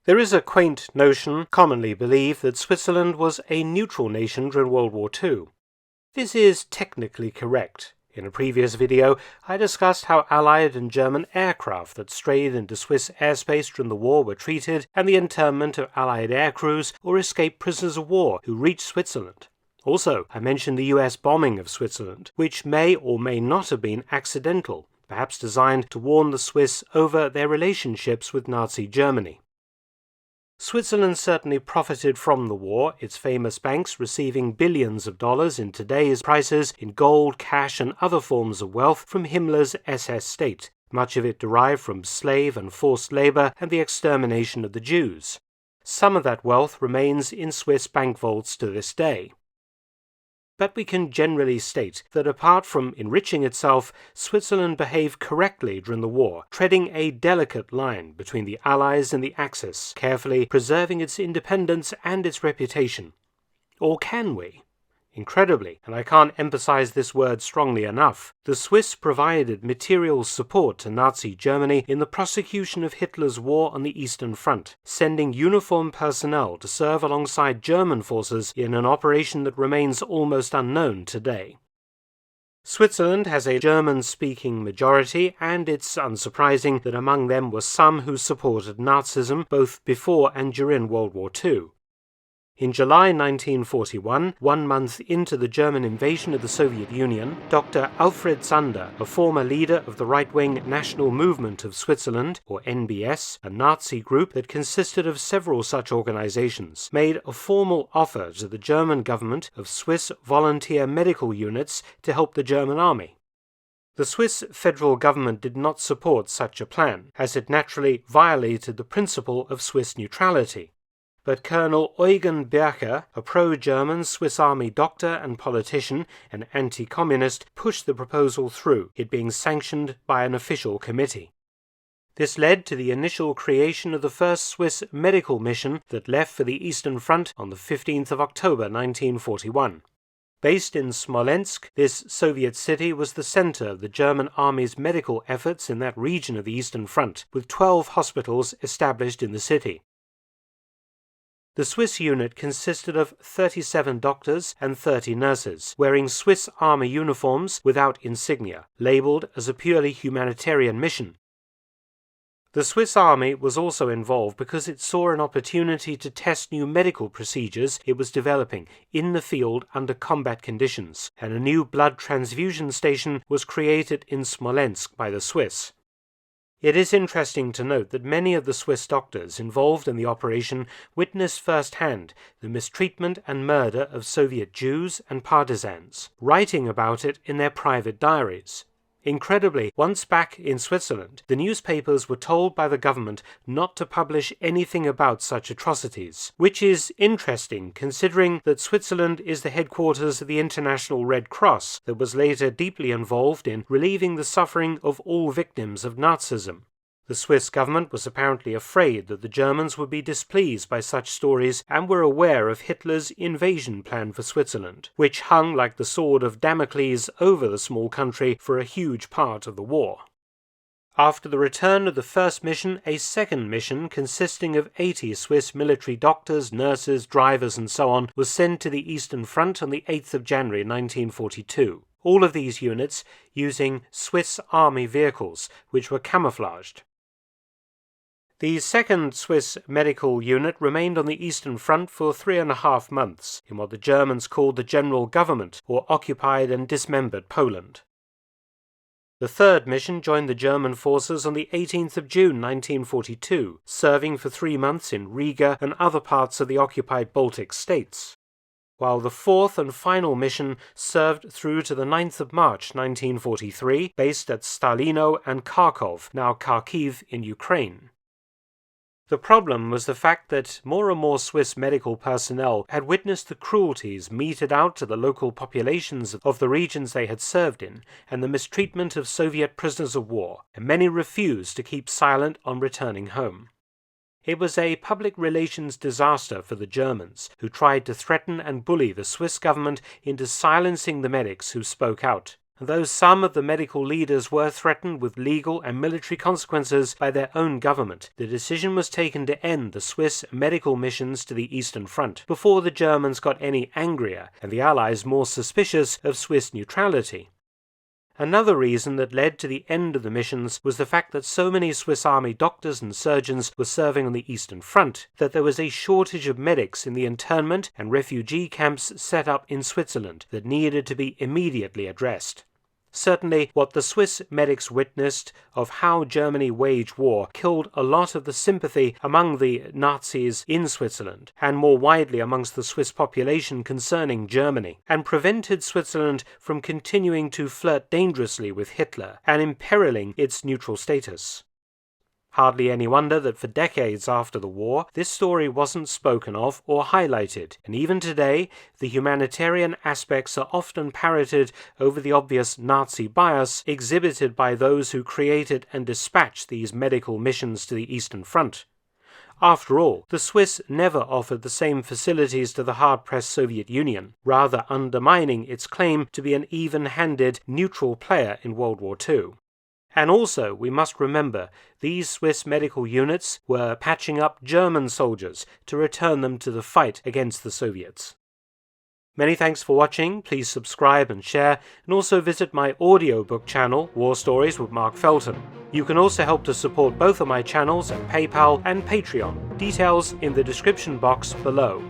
There is a quaint notion commonly believed that Switzerland was a neutral nation during World War II. This is technically correct. In a previous video, I discussed how Allied and German aircraft that strayed into Swiss airspace during the war were treated, and the internment of Allied aircrews or escaped prisoners of war who reached Switzerland. Also, I mentioned the US bombing of Switzerland, which may or may not have been accidental, perhaps designed to warn the Swiss over their relationships with Nazi Germany. Switzerland certainly profited from the war, its famous banks receiving billions of dollars in today's prices in gold, cash, and other forms of wealth from Himmler's SS state, much of it derived from slave and forced labor and the extermination of the Jews. Some of that wealth remains in Swiss bank vaults to this day. But we can generally state that apart from enriching itself, Switzerland behaved correctly during the war, treading a delicate line between the Allies and the Axis, carefully preserving its independence and its reputation. Or can we? Incredibly, and I can't emphasize this word strongly enough, the Swiss provided material support to Nazi Germany in the prosecution of Hitler's war on the Eastern Front, sending uniformed personnel to serve alongside German forces in an operation that remains almost unknown today. Switzerland has a German-speaking majority, and it's unsurprising that among them were some who supported Nazism both before and during World War II. In July 1941, 1 month into the German invasion of the Soviet Union, Dr. Alfred Zander, a former leader of the right-wing National Movement of Switzerland, or NBS, a Nazi group that consisted of several such organizations, made a formal offer to the German government of Swiss volunteer medical units to help the German army. The Swiss federal government did not support such a plan, as it naturally violated the principle of Swiss neutrality. But Colonel Eugen Bercher, a pro-German Swiss Army doctor and politician, an anti-communist, pushed the proposal through, it being sanctioned by an official committee. This led to the initial creation of the first Swiss medical mission that left for the Eastern Front on the 15th of October 1941. Based in Smolensk, this Soviet city was the center of the German army's medical efforts in that region of the Eastern Front, with 12 hospitals established in the city. The Swiss unit consisted of 37 doctors and 30 nurses, wearing Swiss Army uniforms without insignia, labeled as a purely humanitarian mission. The Swiss Army was also involved because it saw an opportunity to test new medical procedures it was developing in the field under combat conditions, and a new blood transfusion station was created in Smolensk by the Swiss. It is interesting to note that many of the Swiss doctors involved in the operation witnessed firsthand the mistreatment and murder of Soviet Jews and partisans, writing about it in their private diaries. Incredibly, once back in Switzerland, the newspapers were told by the government not to publish anything about such atrocities, which is interesting considering that Switzerland is the headquarters of the International Red Cross that was later deeply involved in relieving the suffering of all victims of Nazism. The Swiss government was apparently afraid that the Germans would be displeased by such stories and were aware of Hitler's invasion plan for Switzerland, which hung like the sword of Damocles over the small country for a huge part of the war. After the return of the first mission, a second mission consisting of 80 Swiss military doctors, nurses, drivers, and so on was sent to the Eastern Front on the 8th of January 1942. All of these units using Swiss Army vehicles, which were camouflaged. The second Swiss medical unit remained on the Eastern Front for 3.5 months, in what the Germans called the General Government, or occupied and dismembered Poland. The third mission joined the German forces on the 18th of June 1942, serving for 3 months in Riga and other parts of the occupied Baltic states, while the fourth and final mission served through to the 9th of March 1943, based at Stalino and Kharkov, now Kharkiv in Ukraine. The problem was the fact that more and more Swiss medical personnel had witnessed the cruelties meted out to the local populations of the regions they had served in, and the mistreatment of Soviet prisoners of war, and many refused to keep silent on returning home. It was a public relations disaster for the Germans, who tried to threaten and bully the Swiss government into silencing the medics who spoke out, and though some of the medical leaders were threatened with legal and military consequences by their own government, the decision was taken to end the Swiss medical missions to the Eastern Front before the Germans got any angrier and the Allies more suspicious of Swiss neutrality. Another reason that led to the end of the missions was the fact that so many Swiss Army doctors and surgeons were serving on the Eastern Front that there was a shortage of medics in the internment and refugee camps set up in Switzerland that needed to be immediately addressed. Certainly, what the Swiss medics witnessed of how Germany waged war killed a lot of the sympathy among the Nazis in Switzerland, and more widely amongst the Swiss population concerning Germany, and prevented Switzerland from continuing to flirt dangerously with Hitler and imperiling its neutral status. Hardly any wonder that for decades after the war, this story wasn't spoken of or highlighted, and even today, the humanitarian aspects are often parroted over the obvious Nazi bias exhibited by those who created and dispatched these medical missions to the Eastern Front. After all, the Swiss never offered the same facilities to the hard-pressed Soviet Union, rather undermining its claim to be an even-handed, neutral player in World War II. And also, we must remember, these Swiss medical units were patching up German soldiers to return them to the fight against the Soviets. Many thanks for watching, please subscribe and share, and also visit my audiobook channel, War Stories with Mark Felton. You can also help to support both of my channels at PayPal and Patreon, details in the description box below.